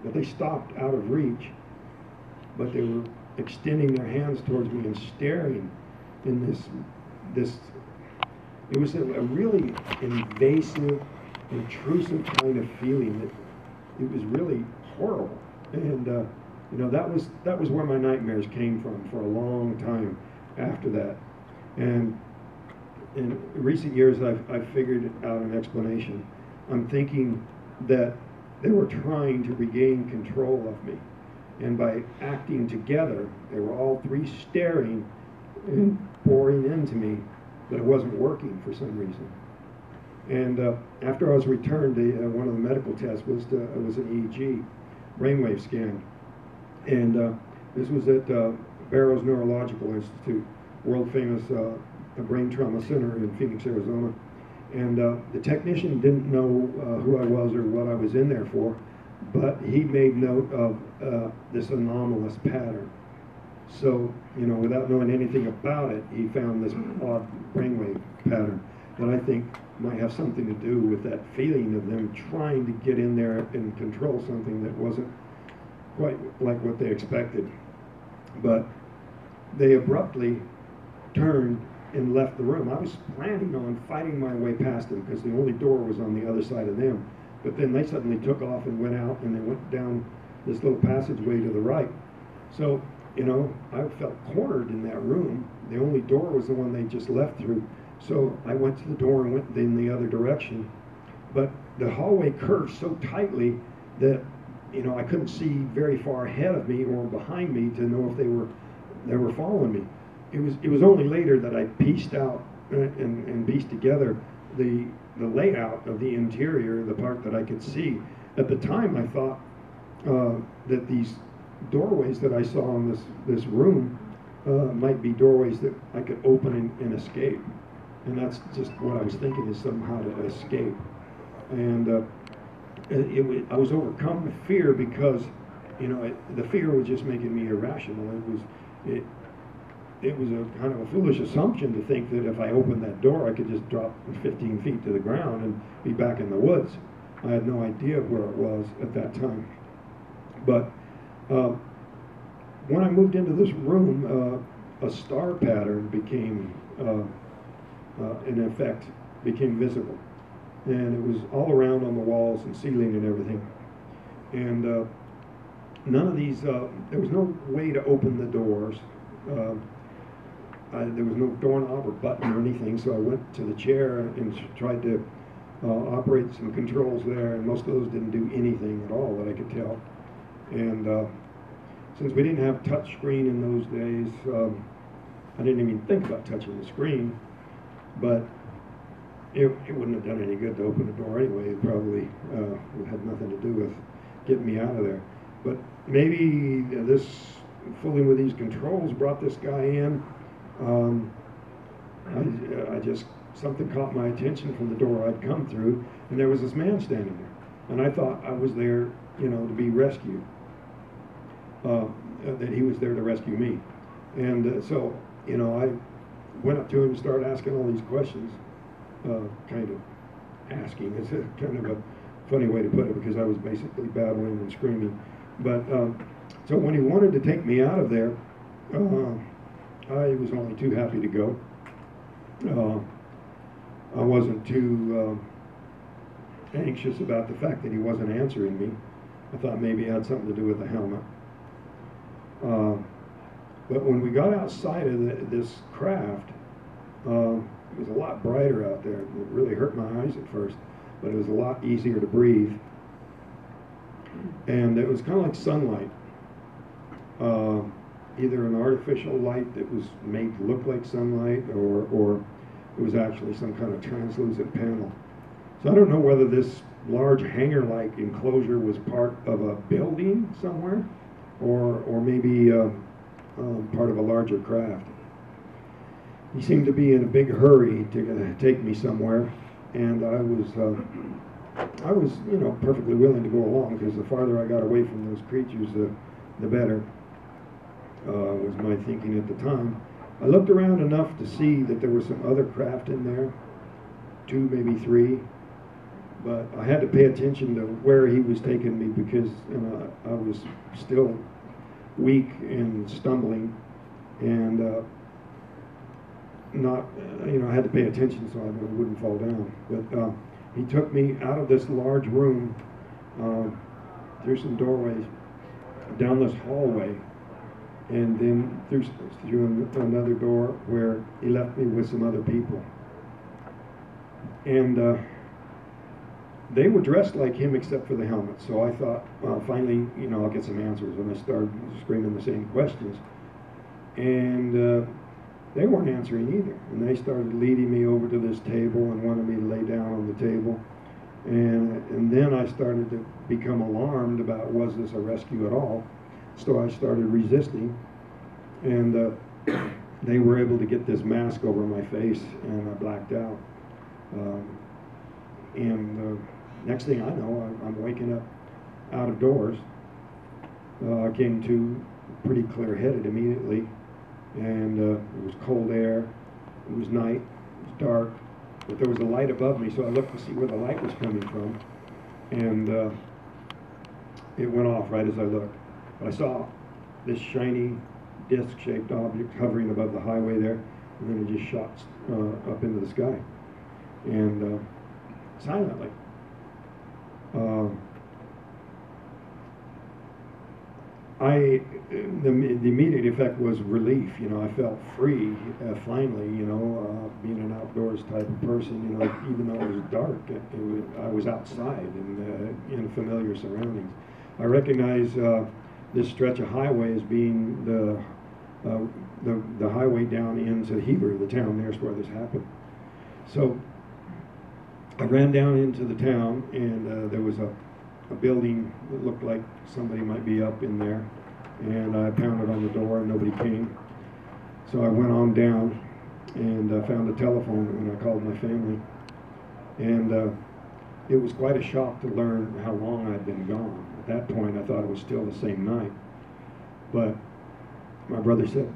but they stopped out of reach, but they were extending their hands towards me and staring in this, it was a really invasive, intrusive kind of feeling that it was really horrible. And you know, that was where my nightmares came from for a long time after that. And in recent years, I've figured out an explanation. I'm thinking that they were trying to regain control of me. And by acting together, they were all three staring and boring into me, but it wasn't working for some reason. And after I was returned, one of the medical tests was an EEG, brainwave scan. And this was at Barrows Neurological Institute, world famous brain trauma center in Phoenix, Arizona. And the technician didn't know who I was or what I was in there for, but he made note of this anomalous pattern. So, you know, without knowing anything about it, he found this odd brainwave pattern that I think might have something to do with that feeling of them trying to get in there and control something that wasn't quite like what they expected. But they abruptly turned and left the room. I was planning on fighting my way past them because the only door was on the other side of them. But then they suddenly took off and went out, and they went down this little passageway to the right. So, you know, I felt cornered in that room. The only door was the one they just left through. So I went to the door and went in the other direction. But the hallway curved so tightly that, you know, I couldn't see very far ahead of me or behind me to know if they were following me. It was only later that I pieced out and pieced together the layout of the interior, the part that I could see. At the time, I thought that these doorways that I saw in this room might be doorways that I could open and escape. And that's just what I was thinking, is somehow to escape. And I was overcome with fear because, you know, the fear was just making me irrational. It was a kind of a foolish assumption to think that if I opened that door, I could just drop 15 feet to the ground and be back in the woods. I had no idea where it was at that time. But when I moved into this room, a star pattern became, in effect, became visible. And it was all around on the walls and ceiling and everything. And none of these, there was no way to open the doors. There was no doorknob or button or anything, so I went to the chair and tried to operate some controls there, and most of those didn't do anything at all that I could tell. And since we didn't have touch screen in those days, I didn't even think about touching the screen, but it wouldn't have done any good to open the door anyway. It probably had nothing to do with getting me out of there. But maybe this fooling with these controls brought this guy in. I just, something caught my attention from the door I'd come through, and there was this man standing there. And I thought I was there, you know, to be rescued. That he was there to rescue me. And so, you know, I went up to him and started asking all these questions. Kind of asking is kind of a funny way to put it, because I was basically babbling and screaming. But so when he wanted to take me out of there, I was only too happy to go. I wasn't too anxious about the fact that he wasn't answering me. I thought maybe it had something to do with the helmet. But when we got outside of this craft, it was a lot brighter out there. It really hurt my eyes at first, but it was a lot easier to breathe. And it was kind of like sunlight. Either an artificial light that was made to look like sunlight, or it was actually some kind of translucent panel. So I don't know whether this large hangar-like enclosure was part of a building somewhere, or maybe part of a larger craft. He seemed to be in a big hurry to take me somewhere, and I was, you know, perfectly willing to go along, because the farther I got away from those creatures, the better, was my thinking at the time. I looked around enough to see that there were some other craft in there, 2, maybe 3, but I had to pay attention to where he was taking me because I was still weak and stumbling, and not, I had to pay attention so I wouldn't fall down. But he took me out of this large room, through some doorways, down this hallway, and then through another door where he left me with some other people. And they were dressed like him except for the helmet. So I thought, finally, I'll get some answers. And I started screaming the same questions. And they weren't answering either. And they started leading me over to this table and wanted me to lay down on the table. And then I started to become alarmed about, was this a rescue at all? So I started resisting. And they were able to get this mask over my face, and I blacked out. Next thing I know, I'm waking up out of doors. I came to pretty clear-headed immediately, and it was cold air, it was night, it was dark, but there was a light above me, so I looked to see where the light was coming from, and it went off right as I looked. But I saw this shiny, disc-shaped object hovering above the highway there, and then it just shot up into the sky. And silently. The immediate effect was relief. I felt free finally. Being an outdoors type of person. Even though it was dark, I was outside and in familiar surroundings. I recognize this stretch of highway as being the highway down into Heber, the town nearest where this happened. So I ran down into the town, and there was a building that looked like somebody might be up in there, and I pounded on the door and nobody came. So I went on down and found a telephone, and I called my family, and it was quite a shock to learn how long I'd been gone. At that point I thought it was still the same night, but my brother said,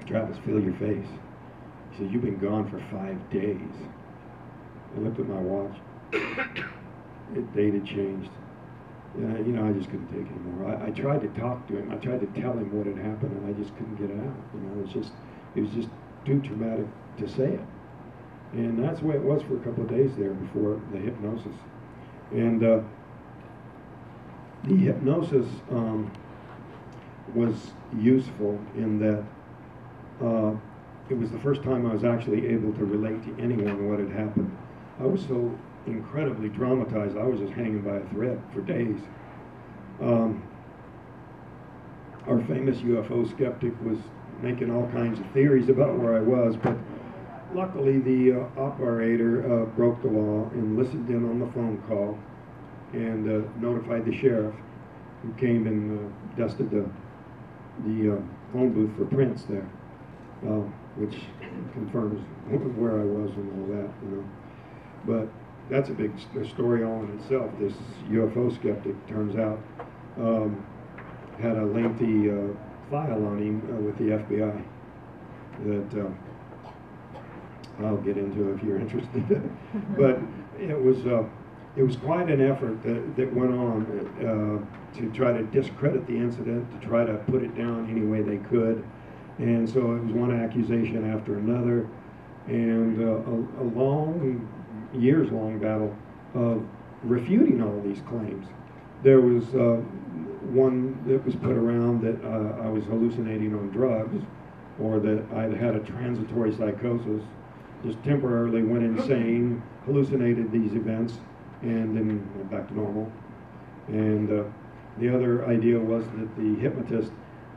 Travis, feel your face. He said, you've been gone for 5 days. I looked at my watch. The date had changed. I just couldn't take it anymore. I tried to talk to him. I tried to tell him what had happened, and I just couldn't get it out. It was just too traumatic to say it. And that's the way it was for a couple of days there before the hypnosis. And the hypnosis was useful in that it was the first time I was actually able to relate to anyone what had happened. I was so incredibly traumatized, I was just hanging by a thread for days. Our famous UFO skeptic was making all kinds of theories about where I was, but luckily the operator broke the law and listened in on the phone call and notified the sheriff, who came and dusted the phone booth for prints there, which confirms where I was and all that, But that's a big story all in itself. This UFO skeptic, turns out, had a lengthy file on him with the FBI that I'll get into if you're interested. But it was quite an effort that went on to try to discredit the incident, to try to put it down any way they could. And so it was one accusation after another, and a long, years-long battle of refuting all these claims. There was one that was put around that I was hallucinating on drugs, or that I'd had a transitory psychosis, just temporarily went insane, hallucinated these events, and then went back to normal. And the other idea was that the hypnotist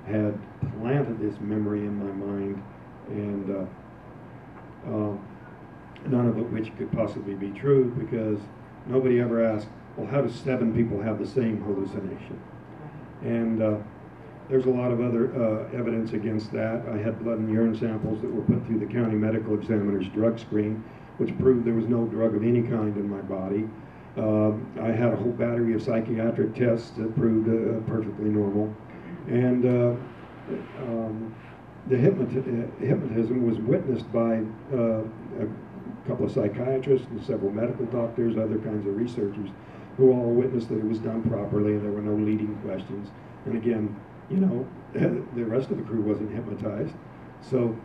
had planted this memory in my mind, and none of it which could possibly be true, because nobody ever asked, well, how do 7 people have the same hallucination? And there's a lot of other evidence against that. I had blood and urine samples that were put through the county medical examiner's drug screen, which proved there was no drug of any kind in my body. I had a whole battery of psychiatric tests that proved perfectly normal. And the hypnotism was witnessed by a couple of psychiatrists and several medical doctors, other kinds of researchers, who all witnessed that it was done properly and there were no leading questions. And again, you know, the rest of the crew wasn't hypnotized, so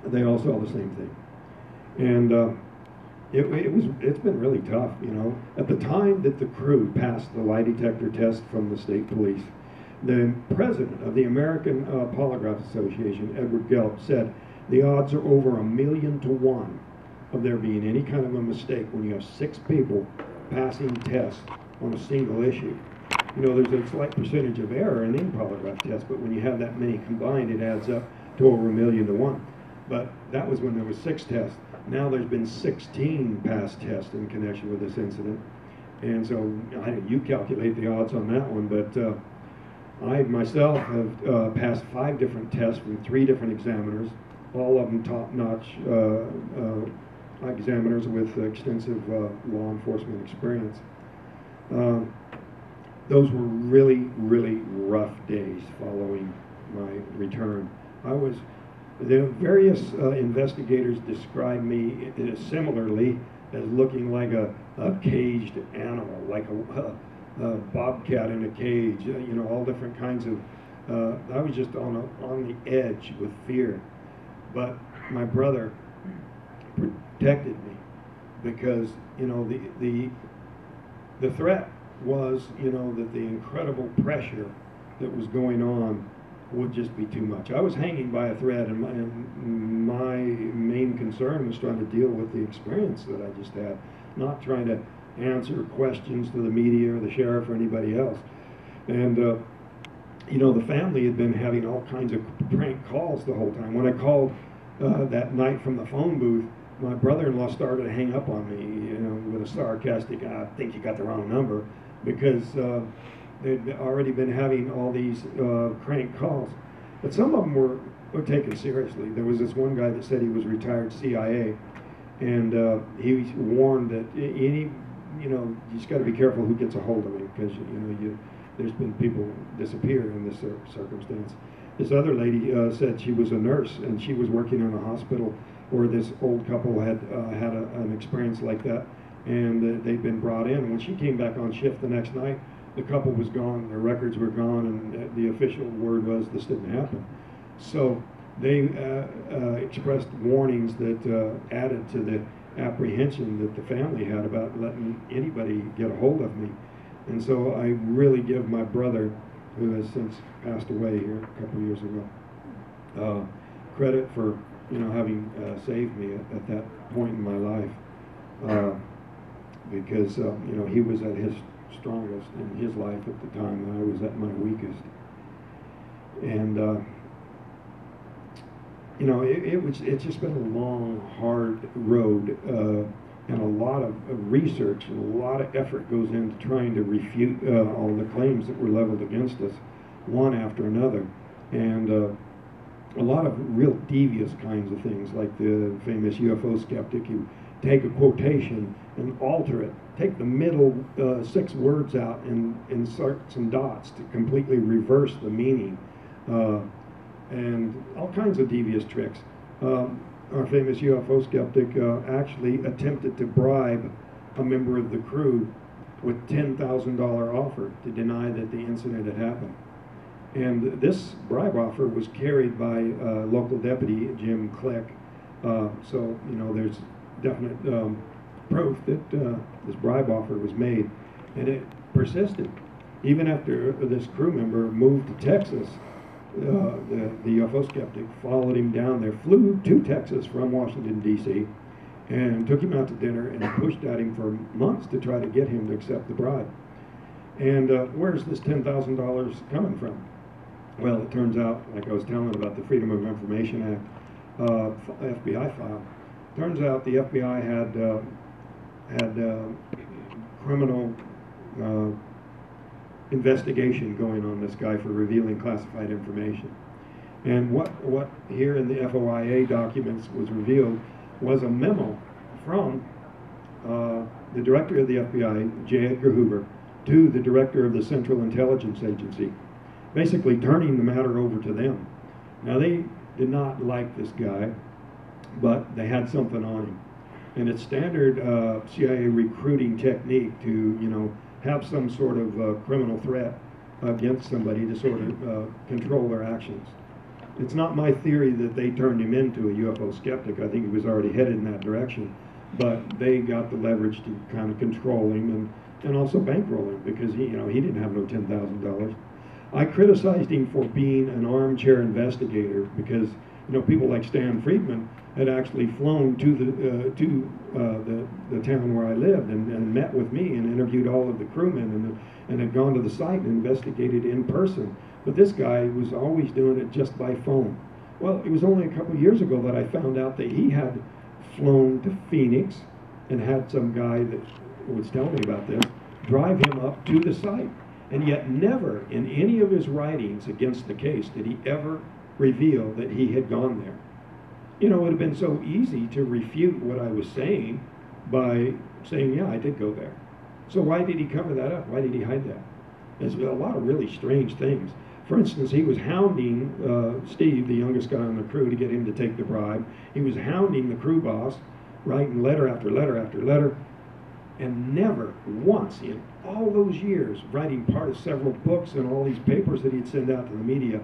they all saw the same thing. And it's been really tough, you know. At the time that the crew passed the lie detector test from the state police, the president of the American Polygraph Association, Edward Gelb, said the odds are over 1,000,000 to 1 of there being any kind of a mistake when you have 6 people passing tests on a single issue. You know, there's a slight percentage of error in any polygraph test, but when you have that many combined, it adds up to over 1,000,000 to 1. But that was when there was 6 tests. Now there's been 16 past tests in connection with this incident. And so you calculate the odds on that one, but I myself have passed 5 different tests from 3 different examiners, all of them top-notch examiners with extensive law enforcement experience. Those were really, really rough days following my return. The various investigators described me similarly as looking like a caged animal, like a bobcat in a cage, you know, all different kinds of, I was just on the edge with fear. But my brother protected me because, you know, the threat was, you know, that the incredible pressure that was going on would just be too much. I was hanging by a thread, and my main concern was trying to deal with the experience that I just had, not trying to answer questions to the media or the sheriff or anybody else. And you know, the family had been having all kinds of prank calls the whole time. When I called that night from the phone booth, my brother-in-law started to hang up on me, you know, with a sarcastic, "I think you got the wrong number," because they'd already been having all these crank calls. But some of them were taken seriously. There was this one guy that said he was retired CIA, and he warned that you know, you just got to be careful who gets a hold of me, because, you know, there's been people disappear in this circumstance. This other lady said she was a nurse, and she was working in a hospital where this old couple had had an experience like that, and they'd been brought in. When she came back on shift the next night, the couple was gone, their records were gone, and the official word was this didn't happen. So they expressed warnings that added to the apprehension that the family had about letting anybody get a hold of me. And so I really give my brother, who has since passed away here a couple of years ago, credit for, you know, having saved me at that point in my life, because you know, he was at his strongest in his life at the time, and I was at my weakest. And you know, it's just been a long, hard road, and a lot of research and a lot of effort goes into trying to refute all the claims that were leveled against us, one after another. And a lot of real devious kinds of things, like the famous UFO skeptic who take a quotation and alter it, take the middle 6 words out and insert some dots to completely reverse the meaning, and all kinds of devious tricks. Our famous UFO skeptic actually attempted to bribe a member of the crew with $10,000 offer to deny that the incident had happened. And this bribe offer was carried by local deputy Jim Click. So, you know, there's definite proof that this bribe offer was made, and it persisted. Even after this crew member moved to Texas, the UFO skeptic followed him down there, flew to Texas from Washington, D.C., and took him out to dinner and pushed at him for months to try to get him to accept the bribe. And where's this $10,000 coming from? Well, it turns out, like I was telling about the Freedom of Information Act FBI file, turns out the FBI had criminal investigation going on this guy for revealing classified information. And what here in the FOIA documents was revealed was a memo from the director of the FBI, J. Edgar Hoover, to the director of the Central Intelligence Agency, basically turning the matter over to them. Now, they did not like this guy, but they had something on him. And it's standard CIA recruiting technique to, have some sort of criminal threat against somebody to sort of control their actions. It's not my theory that they turned him into a UFO skeptic. I think he was already headed in that direction. But they got the leverage to kind of control him and also bankroll him, because he didn't have no $10,000. I criticized him for being an armchair investigator, because people like Stan Friedman had actually flown to the town where I lived and met with me and interviewed all of the crewmen and had gone to the site and investigated in person. But this guy was always doing it just by phone. Well, it was only a couple of years ago that I found out that he had flown to Phoenix and had some guy that was telling me about this drive him up to the site. And yet never in any of his writings against the case did he ever reveal that he had gone there. It would have been so easy to refute what I was saying by saying, yeah, I did go there. So why did he cover that up? Why did he hide that? There's a lot of really strange things. For instance, he was hounding Steve, the youngest guy on the crew, to get him to take the bribe. He was hounding the crew boss, writing letter after letter after letter, and never once in all those years, writing part of several books and all these papers that he'd send out to the media,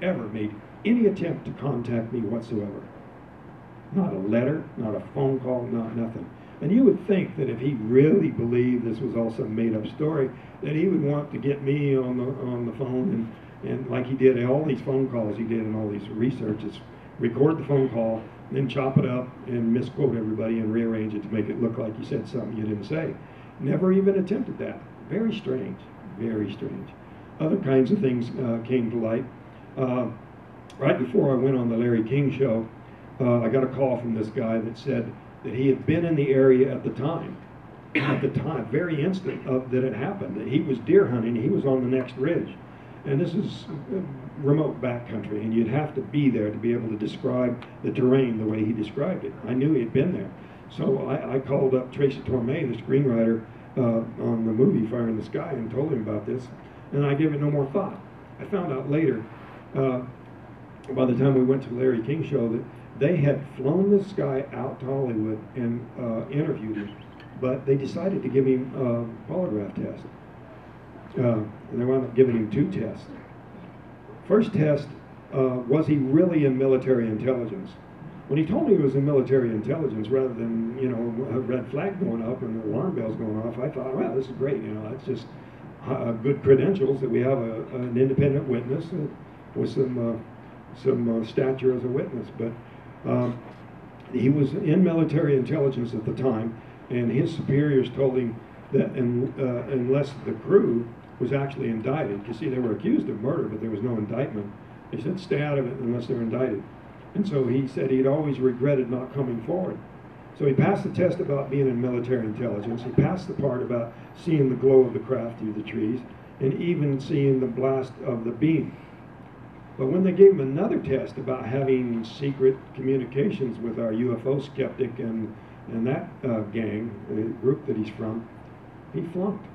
ever made any attempt to contact me whatsoever. Not a letter, not a phone call, not nothing. And you would think that if he really believed this was all some made-up story, that he would want to get me on the phone and like he did all these phone calls he did and all these researches, record the phone call, then chop it up and misquote everybody and rearrange it to make it look like you said something you didn't say. Never even attempted that. Very strange, very strange. Other kinds of things came to light. Right before I went on the Larry King show, I got a call from this guy that said that he had been in the area at the time, very instant that it happened, that he was deer hunting, he was on the next ridge. And this is remote backcountry, and you'd have to be there to be able to describe the terrain the way he described it. I knew he'd been there. So I called up Tracy Torme, the screenwriter on the movie Fire in the Sky, and told him about this, and I gave it no more thought. I found out later, by the time we went to the Larry King show, that they had flown this guy out to Hollywood and interviewed him, but they decided to give him a polygraph test. And they wound up giving him 2 tests. First test, was he really in military intelligence? When he told me he was in military intelligence, rather than, a red flag going up and the alarm bells going off, I thought, well, this is great, that's just good credentials that we have an independent witness with some stature as a witness. But he was in military intelligence at the time, and his superiors told him that unless the crew was actually indicted, you see, they were accused of murder, but there was no indictment. They said, stay out of it unless they're indicted. And so he said he'd always regretted not coming forward. So he passed the test about being in military intelligence. He passed the part about seeing the glow of the craft through the trees, and even seeing the blast of the beam. But when they gave him another test about having secret communications with our UFO skeptic and that gang, the group that he's from, he flunked.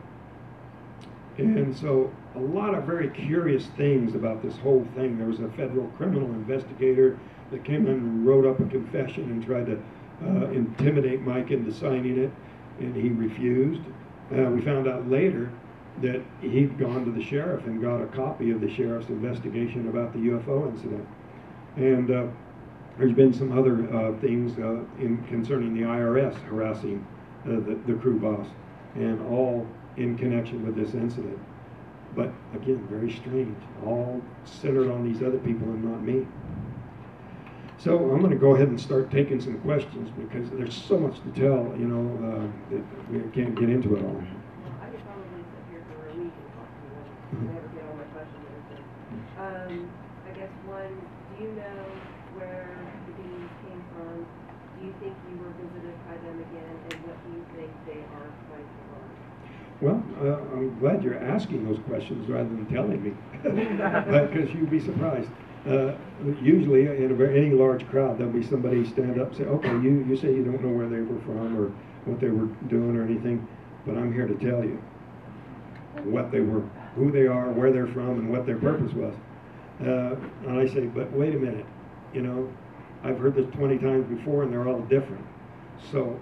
And so a lot of very curious things about this whole thing. There was a federal criminal investigator that came in and wrote up a confession and tried to intimidate Mike into signing it, and he refused. We found out later that he'd gone to the sheriff and got a copy of the sheriff's investigation about the UFO incident. And there's been some other things concerning the IRS harassing the crew boss, and all in connection with this incident. But again, very strange, all centered on these other people and not me. So I'm going to go ahead and start taking some questions, because there's so much to tell, that we can't get into it all. I could probably sit here for a week and talk to you and never get all my questions answered. I guess one, do you know where the bees came from? Do you think you were visited by them again, and what do you think they are fighting on? Well, I'm glad you're asking those questions rather than telling me, because you'd be surprised. Usually in any large crowd, there'll be somebody stand up and say, okay, you say you don't know where they were from or what they were doing or anything, but I'm here to tell you what they were, who they are, where they're from, and what their purpose was. And I say, but wait a minute, I've heard this 20 times before, and they're all different. So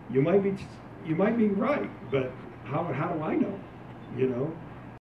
you might be right, but how do I know? You know,